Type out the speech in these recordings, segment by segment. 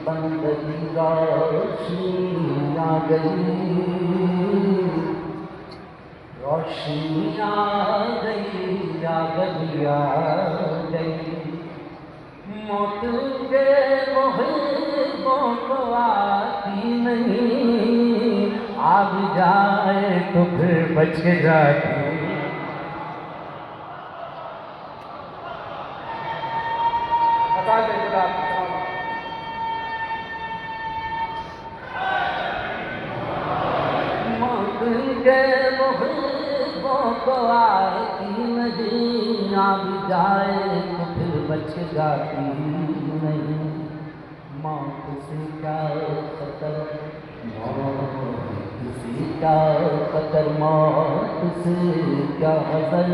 بندگی روشنی آ گئی، روشنی آ گئی، آ گئی، آ گئی، موت کے محبوں کو آتی نہیں، آ بھی جائے تو پھر بچ کے جاتی۔ موت کے محبوں کو آتی نہیں، آ بھی جائے تو پھر بچ جاتی نہیں، موت سے کیا خطر، موت سے کیا خطر، موت سے کیا حذر،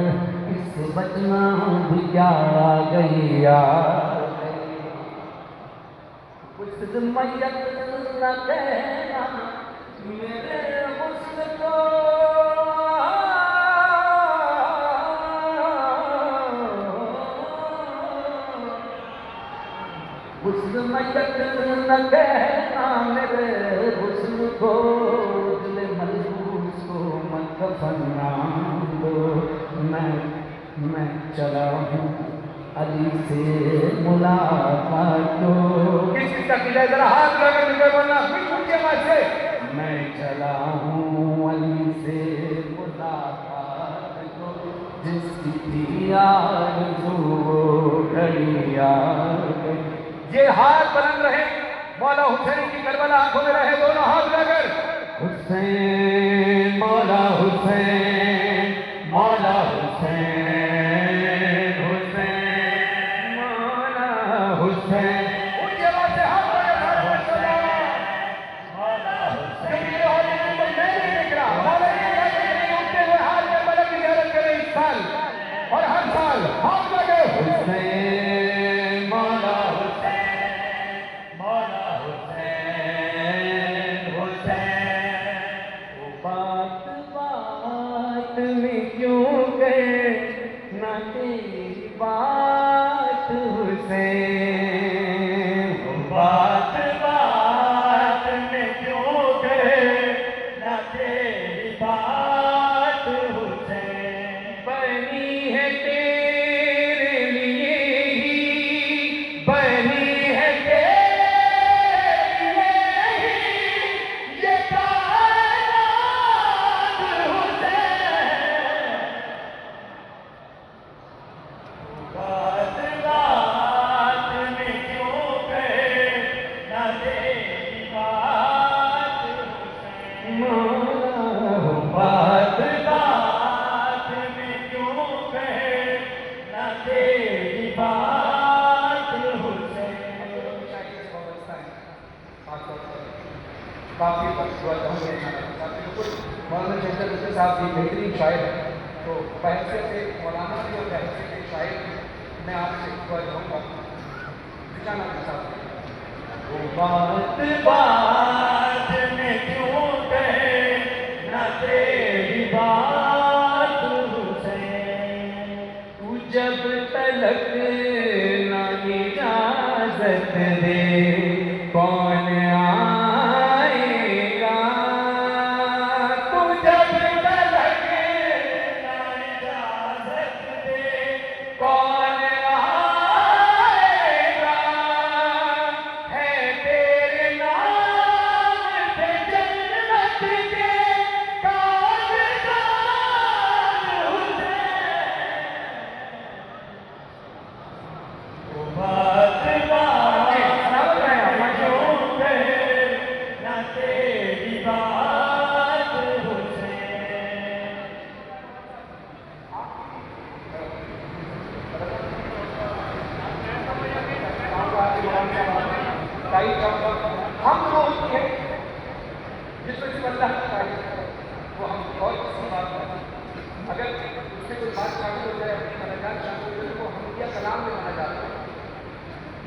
اس سے بچنا بھی کیا آ گئی، آ گئی، اس میت نہ کہنا میرے حسن کو، حسن میت نہ کہنا میرے حسن کو، دل ملبوس کو مت کفن دو، میں چلا ہوں علی سے ملاقات کو، کس کس کا قلعہ ذرا ہاتھ لگا کے بولنا پوچھے بات سے، میں چلا ہوں علی سے ملاقات کو، جس کی تھی آرزو وہ گھڑی آ گئی۔ یہ ہاتھ بلند رہے، مولا حسین کی کربلا آنکھوں میں رہے، دونوں ہاتھ لے کر حسین مولا حسین، مولا حسین، حسین مولا حسین، اونچی آواز سے ہاتھ لے کر مولا حسین، کبھی یہ ہونے کی کوئی میں نہیں دیکھ رہا، مولا یہ کہتے ہیں کہ اٹھتے ہوئے ہاتھ میں ملک کی زیارت کریں اس سال اور ہر سال، ہاتھ لے کر حسین مولا بات حسین، بات بات میں کیوں کہے نہ تیری بات حسین، بنی ہے تیرے لیے ہی، بنی ہے تیرے لیے ہی یہ کائنات حسین، کافی مولانا شنکر مشر صاحب کی بہترین شاعر ہے، تو بحیثیت سے مولانا بھی اور بحیثیت ایک شاعر بھی میں آپ سے دعا چاہوں گا، نشانہ کے ساتھ، وہ بات بات میں کیوں کہے نہ تیری بات حسین، تو جب تلک نہ اجازت دے کون آئے گا، تو جب تلک نہ اجازت دے کون آئے گا، ہے تیرے نام پہ جنت کے کاغذات حسین، وہ بات بات کیوں کہے نہ تیری بات حسین، ہم وہ ہوتی ہے جس میں صرف اللہ کی تعریف ہے، وہ ہم اور کسی بات کرتے ہیں، اگر اس سے کوئی بات شامل ہو جائے، اپنی مددگار شامل ہو جائے تو وہ حمدیہ کلام میں مانا جاتا ہے،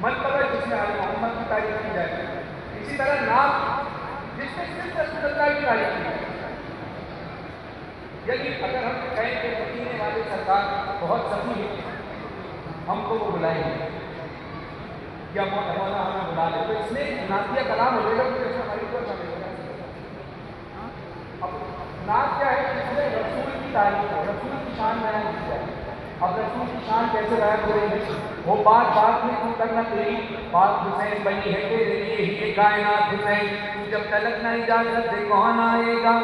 مرتبہ جس میں آل محمد کی تعریف کی جائے، اسی طرح نام جس میں صرف رسول اللہ کی تعریف کی جائے، یعنی اگر ہم کہیں کہ مدینے والے سرکار بہت سخی ہیں، ہم کو وہ بلائیں گے، یا مولانا ہمیں بلا لے تو اس میں نعتیہ کلام ہو جائے گا تو ہماری کو اچھا ملے گا. اب نعت کیا ہے؟ اس میں رسول کی تعریف ہے، رسول کی شان بیان کی جائے. اب رسول کی شان کیسے بیان کریں گے؟ وہ بات میں کیوں کرنا تیری بات حسین بنی ہے تیرے لیے ہی یہ کائنات حسین، تو جب تلک نہ اجازت دے کون آئے گا؟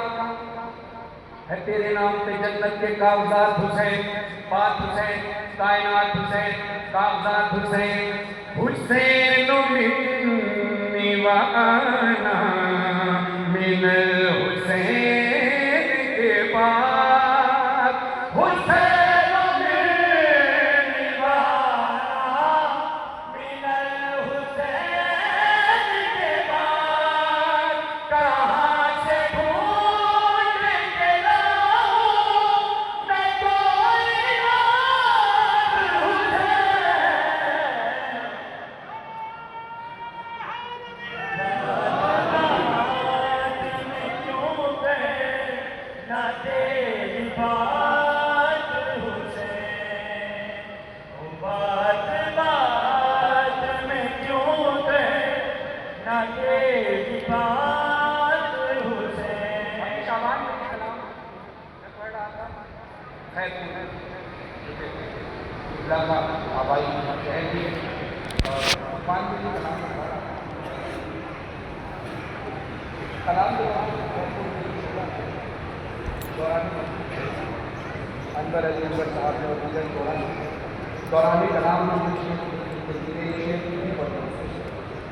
ہے تیرے نام پہ جنت کے کاغذات حسین، بات حسین، کائنات حسین، کاغذات حسین. حسین منی وانا من الحسین کے بعد، حسین منی وانا من الحسین کے بعد، کہاں سے ڈھونڈ کے لاؤں میں کوئی نام آبائی شہر بھی اور عثمان بھی کلام انور علی انور صاحب نے دوران کلام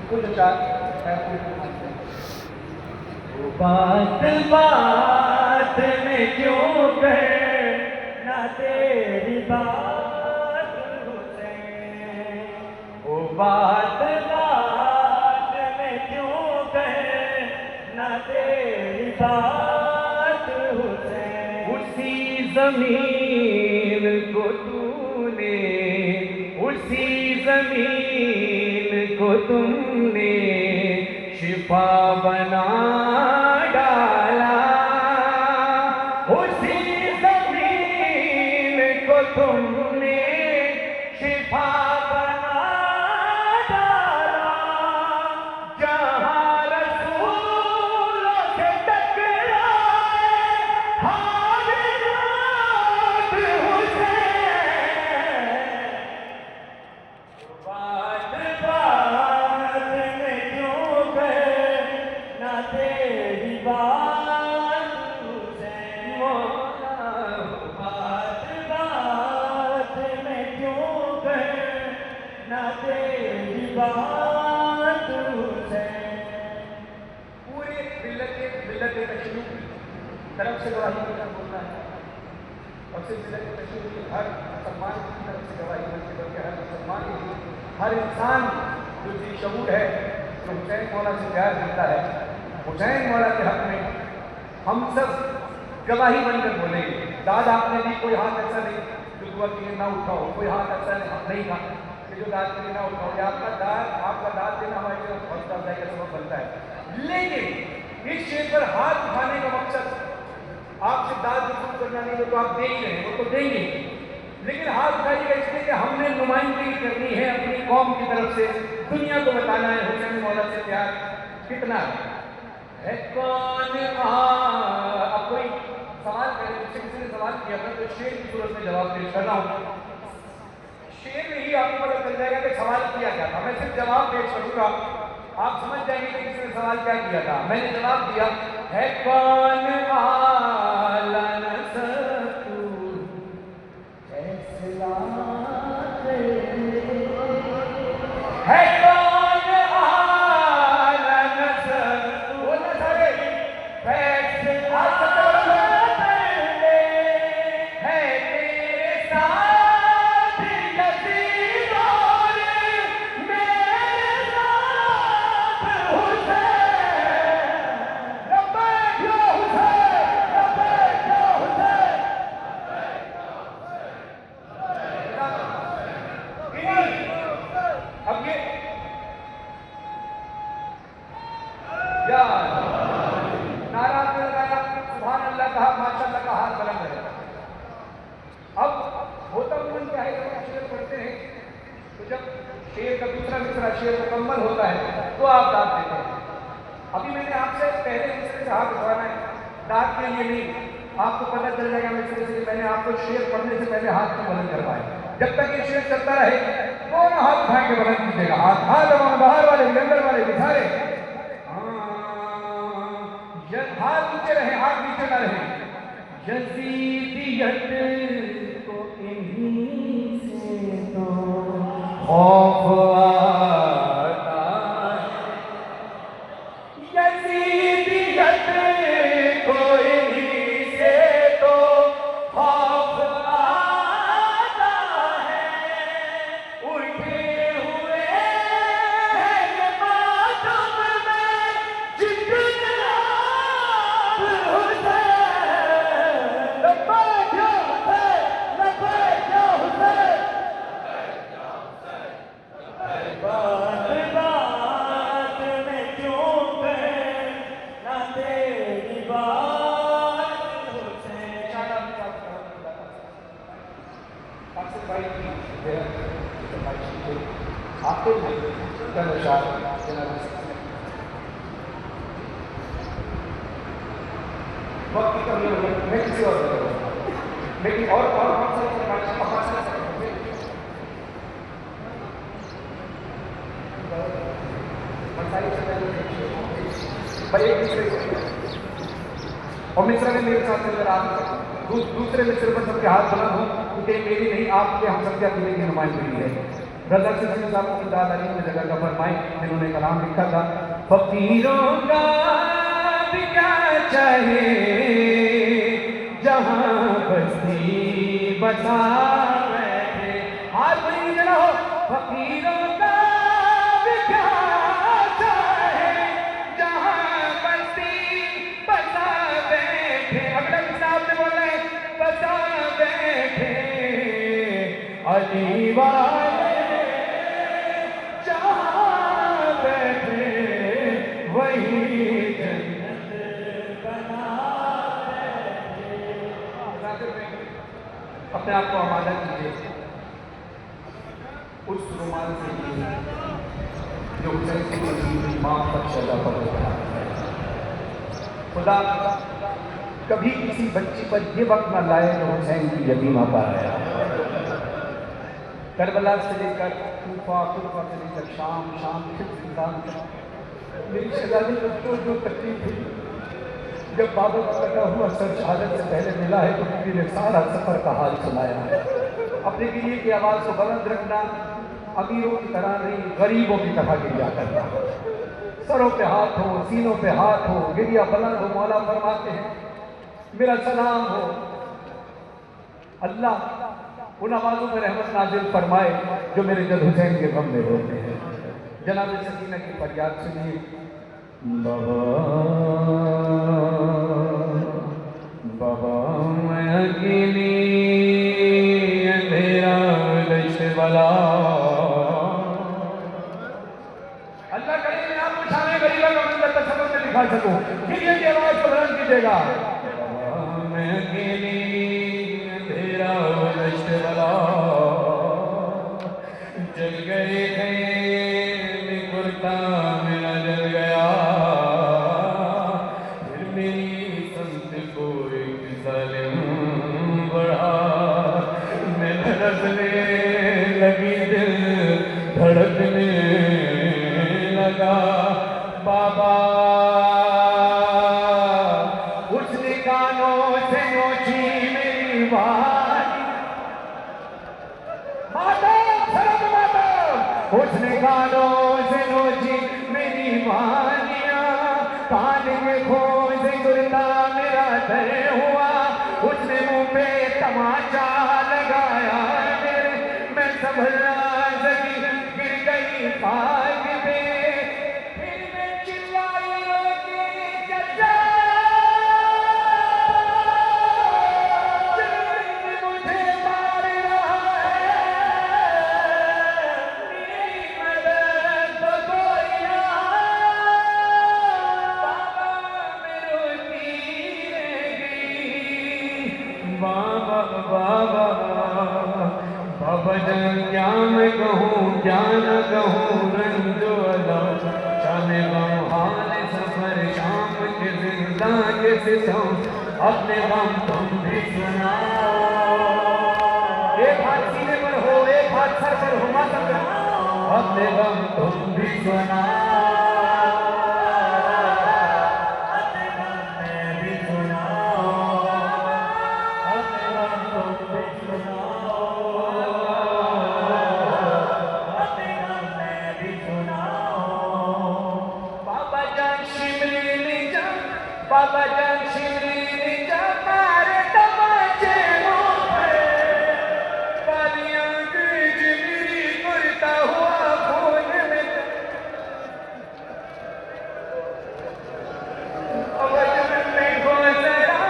کچھ چار بات بات میں کیوں کہے نہ تیری بات حسین، وہ بات بات میں کیوں کہے نہ تیری بات حسین. اسی زمین کو تو نے، اسی زمین کو تم نے شفا بنا ڈالا، اسی زمین کو تم نے شفا بنا ڈالا. جہاں رسولوں سے ٹکرائے حاضرات حسین، بات بات میں کیوں کہے نہ تیری بات حسین، مولا بات بات میں کیوں کہے نہ تیری بات حسین. پورے ملت کشمیر کی طرف سے گواہی بولنا ہے، اور صرف ملت کشمیر کی ہر مسلمان کی طرف سے گواہی بلکہ ہر مسلمان کی، ہر انسان جو ذی شعور ہے جو حسین مولا سے پیار کرتا ہے، حسین مولا کے حق میں ہم سب گواہی بن کر بولیں گے. داد آپ نے دی، کوئی ہاتھ ایسا نہیں جو دعا کے لیے نہ اٹھاؤ، کوئی ہاتھ ایسا نہیں تھا کہ جو داد کے لیے نہ اٹھاؤ. آپ کا داد دینا ہمارے لیے حوصلہ افزائی کا سبب بنتا ہے. لیکن اس شعر پر ہاتھ اٹھانے کا مقصد آپ سے داد وصول کرنا نہیں، وہ تو آپ دے ہی رہے ہیں، وہ تو دیں گے، لیکن ہاتھ اٹھائیے گا اس لیے کہ ہم نے نمائندگی کرنی ہے اپنی قوم کی طرف سے، دنیا کو بتانا ہے حسین مولا سے پیار کتنا ہے. کون اب کوئی سوال کرے، مجھ سے کسی نے سوال کیا تھا تو شعر کی صورت میں جواب پیش کر رہا ہوں. شعر میں ہی آپ کو پتہ چل جائے گا کہ سوال کیا کیا تھا. میں صرف جواب پیش کروں گا، آپ سمجھ جائیں گے کہ کسی نے سوال کیا کیا تھا. میں نے جواب دیا ہے کون اعلیٰ نسب تو فیصلہ ہے، کون اعلیٰ نسب بولنا سارے فیصلہ ہے تیرے ساتھ یزید اور میرے ساتھ حسین. لبیک یا حسین، لبیک یا حسین. اب یہ یا نعرہ لگایا، سبحان اللہ کہا، ماشاء اللہ کا ہاتھ بلند ہے. اب ہوتا عموماً کیا ہے کہ ہم شعر پڑھتے ہیں تو جب شعر کا دوسرا مصرع شعر مکمل ہوتا ہے تو آپ داد دیتے ہیں. ابھی میں نے آپ سے پہلے مصرے سے ہاتھ اٹھانا ہے، داد کے لیے نہیں. آپ کو پتہ چل جائے گا مصرے سے کہ میں نے آپ کو شعر پڑھنے سے پہلے ہاتھ کو بلند کروائے. جب تک یہ شعر چلتا رہے دونوں ہاتھ اٹھا کے بلند کیجیے گا. ہاتھ باہر والے اندر والے بچھارے، ہاتھ نیچے رہے، ہاتھ نیچے نہ رہے. یزیدیت کو انہی سے تو خوف آتا ہے، یزیدیت کو انہی سے تو خوف آتا ہے. اٹھے ہوئے ہیں یہ ماتم میں جتنا وقت کی کمی ہوگی، میں کسی اور سے کروں گا. لیکن اور اور مصرے میں میرے ساتھ نظر آ دوسرے مصرے پر سب کے ہاتھ بلند ہوں کیونکہ میری نہیں آپ کے ہم سب کے عقیدے کی نمائندگی ہے. رضا سلسلہ صاحب کو داد علی نے جگہ کا فرمائے جنہوں نے کلام لکھا تھا، فقیروں کا بھی کیا چاہے جہاں بستی بسا بیٹھے. ہاتھ بڑی جنا ہو. فقیروں کا بھی کیا چاہے جہاں بستی بسا بیٹھے. اگلا کتاب سے بول رہے ہیں بسا بیٹھے علی والے جہاں بیٹھے وہی جنت بنا بیٹھے. اپنے آپ کو آمادہ کیجیے اس رومال سے جو حسین کی ماں پر شجا پر ہوتا ہے. خدا کبھی کسی بچی پر یہ وقت نہ لائے جو حسین کی یتیمہ پر آیا. کربلا سے لے کر کوفہ سے لے کر شام سے سلطان تک میری شہزادی کو جو تکلیف ہوئی جب بابا کا کٹا ہوا سر شہادت سے پہلے ملا ہے تو کسی نے سارا سفر کا حال سنایا ہے. اپنے گریے کی آواز کو بلند رکھنا، امیروں کی طرح نہیں غریبوں کی طرح گریا کرنا. سروں پہ ہاتھ ہو، سینوں پہ ہاتھ ہو، گریا بلند ہو. مولا فرماتے ہیں میرا سلام ہو اللہ ان آوازوں میں رحمت نازل فرمائے جو میرے جد حسین کے غم میں ہوتے ہیں. جناب سکینہ کی فریاد سنیے. بابا بابا میں اکیلی اندھیرا دشت والا. اللہ کرے میں آپ کو شامل غریبہ کا منظر تصور میں دکھا سکوں. کیلئے کی آواز کو بلند کیجئے گا. بابا میں اکیلی اندھیرا دشت والا جل گئے تھے کرتا میرا جل گیا. پھر میری سمت کو ایک ظالم بڑھا. میں دھڑکنے لگی دل دھڑکنے لگا. بابا اس نے کانوں سے نوچی میری بات. اس نے کانوں سے نوچی میری وانیاں. کان کے کھوں سے گرتا میرا در ہوا. اس نے منہ پہ تماچا لگایا میرے. میں سنبھل نہ سکی گر گئی خاک پہ. پھر میں چلائی روتی چچا مجھے مار رہا ہے. بابا جان کیا میں کہوں کیا نہ کہوں رنج و علم شام غم حال سفر شام کے زندہ کے ستم اپنے غم تم بھی سناؤ ایک ہاتھ سینے پر ہو ایک ہاتھ سر پر ہو ماتم پر اپنے غم تم بھی سناؤ بابا جان شیرین جمار تماچے موپے بالیاں گرج میری کرتا ہوا خون میں بابا جان دیکھو ذرا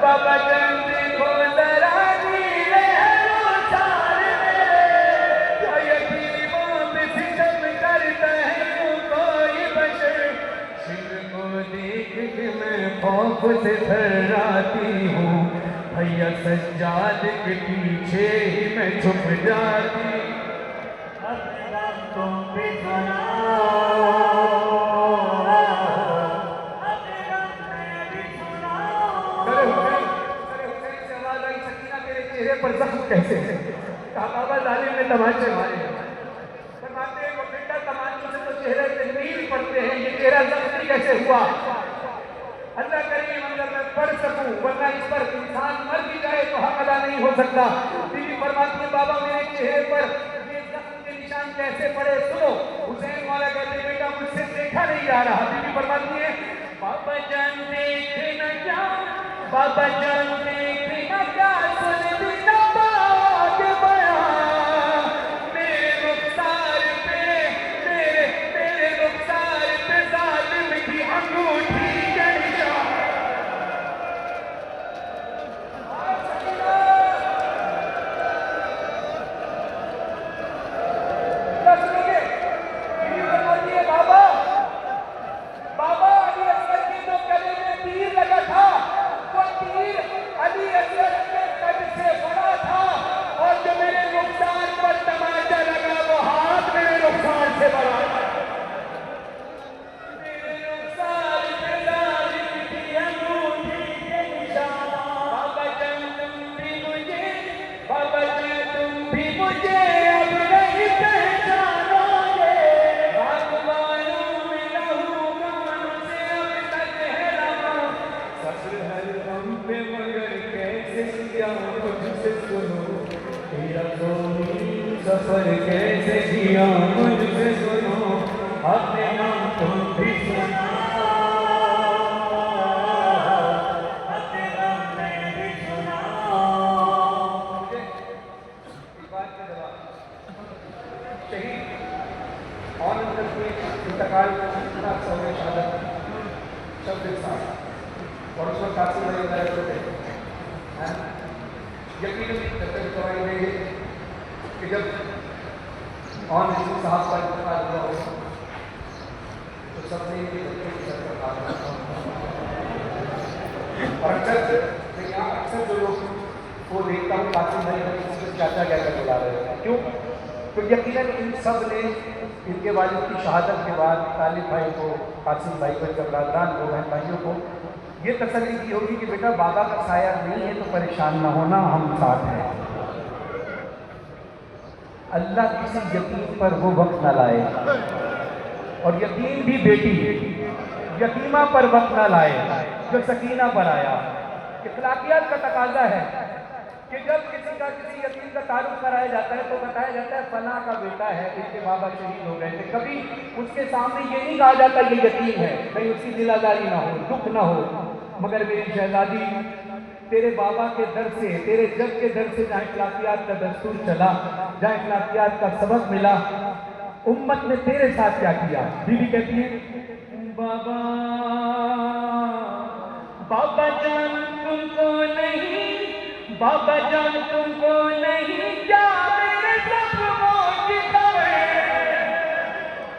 بابا جان دیکھو ذرا نیلے روزار میں کیا یتیموں پہ ستم کرتا ہے یوں کوئی بشر شر کو دیکھ کے میں خوف سے تھراتی ہوں بھیا سجاد کے پیچھے ہی میں چھپ جاتی اپنے غم تم بھی سناؤ اپنے غم میں بھی سناؤ سر حسین سے آواز آئی سکینہ تیرے چہرے پر زخم کیسے ہے کہا بابا ظالم نے تمانچے مارے فرماتے ہیں وہ بیٹا تمانچوں سے تو چہرے پہ نہیں پڑتے ہیں یہ چہرہ زخمی کیسے ہوا اللہ کریم اگر میں پڑھ سکوں ورنہ اس پر انسان مر بھی جائے تو حق ادا نہیں ہو سکتا بی بی فرماتی ہے بابا میرے چہرے پر یہ زخم کے نشان کیسے پڑے سنو حسین مولا کہتے ہیں بیٹا مجھ سے دیکھا نہیں جا رہا بی بی فرماتی ہے بابا جان دیکھنا کیا بابا جان دیکھنا کیا سن بھی نہ پاک بیان میرے رخسار پہ میرے رخسار پہ ظالم کی انگوٹھی سفر کیسے کیا مجھ سے سنو اپنے نام تم بھی سناؤ اپنے نام میں بھی سناؤ ایک بات کا جواب شہید اور کے انتقال کا سونے شہادت شب انسان اور اس وقت قاسم علی درد ہوتے یقیناً دوائی دیں گے کہ جب اور نسیم صاحب کا انتقال ہوا ہو تو سب نے یہ بچوں کی سر پر کام اور اکثر جو لوگ وہ دیکھتا ہوں قاسم بھائی کا چاچا کیا کر بلا رہے ہیں کیوں؟ تو یقیناً ان سب نے ان کے والد کی شہادت کے بعد طالب بھائی کو قاسم بھائی کو جب برادران کو بہن بھائیوں کو یہ تسلی کی ہوگی کہ بیٹا بابا کا سایہ نہیں ہے تو پریشان نہ ہونا ہم ساتھ ہیں اللہ کسی یتیم پر وہ وقت نہ لائے اور یتیم بھی بیٹی یتیمہ پر وقت نہ لائے جو سکینہ پر آیا اخلاقیات کا تقاضا ہے کہ جب کسی یتیم کا تعارف کرایا جاتا ہے تو بتایا جاتا ہے فلاں کا بیٹا ہے اس کے بابا شہید ہو گئے تھے کبھی اس کے سامنے یہ نہیں کہا جاتا یہ یتیم ہے کہیں اس کی دل آزاری نہ ہو دکھ نہ ہو مگر میری شہزادی تیرے بابا کے در سے تیرے جد کے در سے جہاں اخلاقیات کا دستور چلا جہاں اخلاقیات کا سبق ملا امت نے تیرے ساتھ کیا کیا بی بی کہتی ہے بابا بابا جان تم کو نہیں بابا جان تم کو نہیں کیا میرے زخموں کی خبر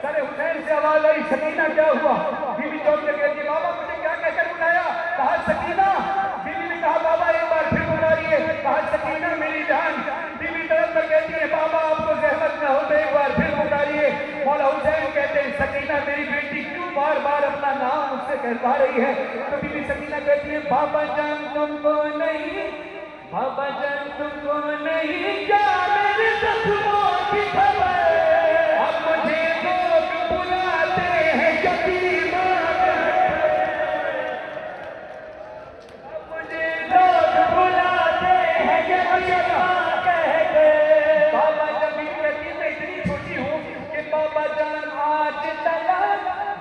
سر حسین سے آواز آئی سکینہ کیا ہوا بی بی چوک سے کہتی ہے بابا مجھے کیا کہہ کر بلایا کہا سکینہ بی بی نے کہا بابا ایک بار پھر بلا رہی ہے کہا سکینہ میری جان بی بی طرف پر کہتی ہے اپنا نام اس سے کہلوا رہی ہے تو بی بی سکینہ کہتی ہے بابا جان تم کو نہیں، بابا جان تم کو نہیں کیا میرے زخموں کی خبر، اب مجھے لوگ بلاتے ہیں یتیمہ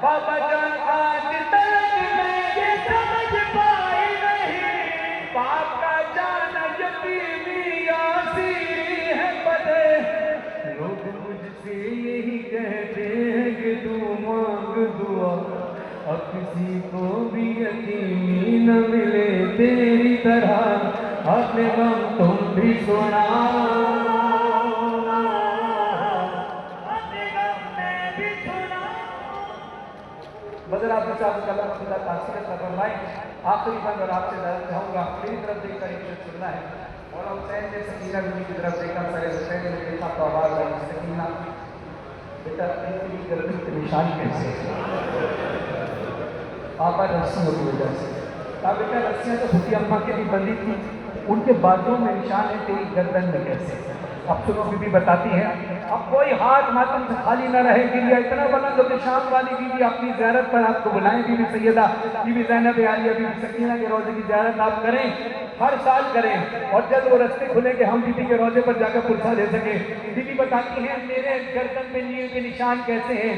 بابا جان آج تک میں یہ سمجھ پائی نہیں، باپ کا جانا یتیمی اسیری ہے بدے، لوگ مجھ سے یہی کہتے ہیں کہ تو مانگ دعا، اب کسی کو بھی یتیمی نہ ملے تیری طرح، اپنے غم تم بھی سنا بدر آپ صاحب کا اللہ خدا تاثیرت کا فرمائیں۔ آخری بند اور آپ سے درد چاہوں گا میری طرف دیکھ کر ایک سننا ہے، اور حسین نے سکینہ بیوی کی طرف دیکھا، سر حسین نے دیکھا تو آواز آئی سکینہ بیٹا تیری گردن کے نشان کیسے آقا رسیوں کی وجہ سے، کہا بیٹا رسیاں تو خودی اماں کے بھی بندی تھی، ان کے بازوں میں نشان ہے، تیری گردن میں کیسے؟ اب سنو بی بی بتاتی ہے اب کوئی ہاتھ ماتم سے خالی نہ رہے گی، یہ اتنا بلند ہو کہ شام والی بی بی اپنی زیارت پر آپ کو بلائیں، بی بی سیدہ بی بی زینب عالیہ بی بی سکینہ کے روضے کی زیارت آپ کریں، ہر سال کریں، اور جب وہ رستے کھلیں کہ ہم بی بی کے روضے پر جا کر پرسہ لے سکیں۔ بی بی بتاتی ہیں میرے گردن میں نیل کے نشان کیسے ہیں؟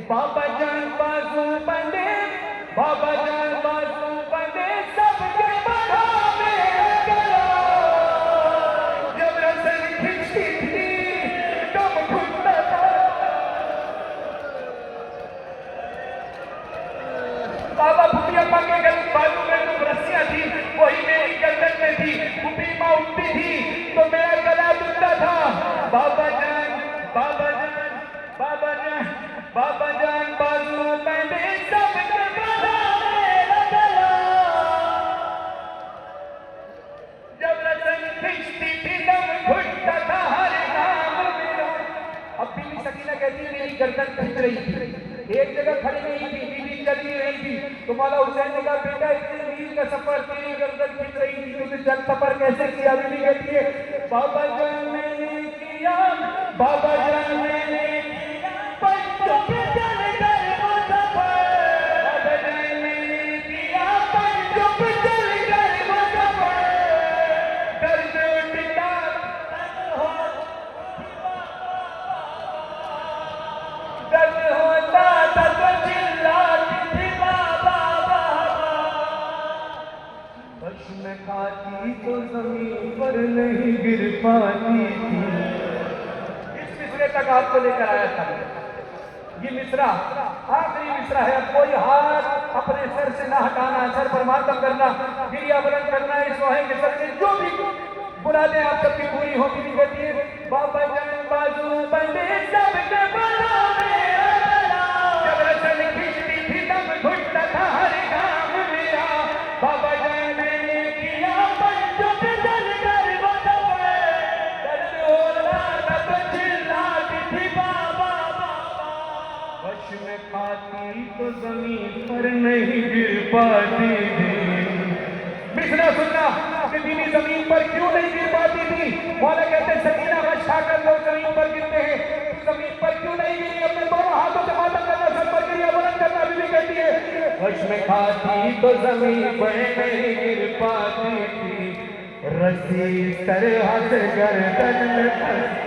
بابا جان بازو بندے، بابا جان بازو بندے سب کے بڑھا میں گلا، جب رسل کھچتی تھی تم کھٹتا تھا، بابا بھوپی اماں کے بازو میں جو رسیاں تھی وہی میری گردن میں تھی، بھوپی ماں اٹھتی تھی تو میرا گلا دکھتا تھا، بابا جان بابا جان بابا جان بابا جان بازو بندے سب کے بڑھا میرا گلا، جب رسل کھچتی تھی دم گھٹتا تھا ہر کام میرا۔ اب بی بی سکینہ کہتی ہے میری گردن کھچ رہی تھی، ایک جگہ کھڑی نہیں تھی، بی بی چل نہیں رہی تھی، تو مولا حسین نے کہا بیٹا اتنے میل کا سفر تیری گردن کھچ رہی تھی، تو چل سفر کیسے کیا؟ بی بی کہتی ہے بابا جان میں نے کیا، بابا جان میں نے پنجوں پہ چل کر وہ سفر، بابا جان میں نے کیا پنجوں پہ چل کر وہ سفر، درد اٹھتا درد ہوتا تھا تو چلاتی تھی بابا بابا، بش میں کھاتی تو زمین پر نہیں گر پاتی تھی۔ اس مصرے تک آپ کو لے کر آیا تھا، یہ مصرع آخری مصرع ہے، اب کوئی ہاتھ اپنے سر سے نہ ہٹانا، سر پر ماتم کرنا، گریہ بلند کرنا، اس وحی کے سر سے جو بھی مرادیں آپ سب کی پوری ہوں گی۔ کہتی ہے بابا جان بازو بندے سب کے بڑھا میرا گلا، جب رسل کھچتی تھی دم گھٹتا تھا ہر کام میرا، بابا جان میں نے کیا پنجوں پہ چل کر وہ سفر، درد ہوتا تھا تو چلاتی تھی بابا بابا، بش میں کھاتی تو زمین پر نہیں گر پاتی تھی۔ مصرع سننا کہ بی بی زمین پر کیوں نہیں گر پاتی تھی؟ مولا کہتے ہیں سکینہ غش کھا کر لوگ زمین پر گرتے ہیں، تو زمین پر کیوں نہیں گری؟ اپنے دونوں ہاتھوں سے ماتم کرنا، سر پر گریہ بلند کرنا۔ بی بی کہتی ہے غش میں کھاتی تو زمین پر نہیں گر پاتی تھی، رسی طرح سے گردن میں پھنس